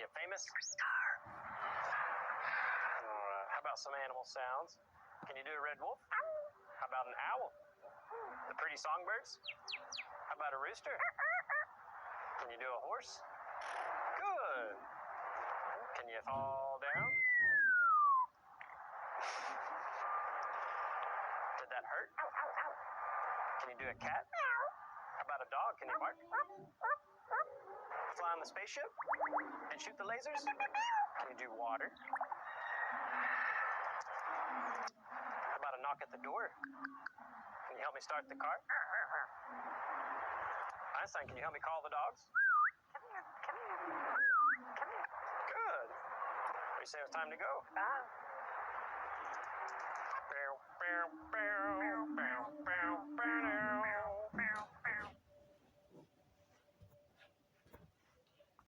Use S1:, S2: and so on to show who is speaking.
S1: a famous? How about some animal sounds? Can you do a red wolf? How about an owl? The pretty songbirds? How about a rooster? Can you do a horse? Good. Can you fall down? Did that hurt? Can you do a cat? How about a dog? Can you bark? Fly on the spaceship? And shoot the lasers? Can you do water? How about a knock at the door? Can you help me start the car? Einstein, can you help me call the dogs?
S2: Come here.
S1: Good. You say it's time to go.
S2: Ah.
S1: Bow, bow, bow.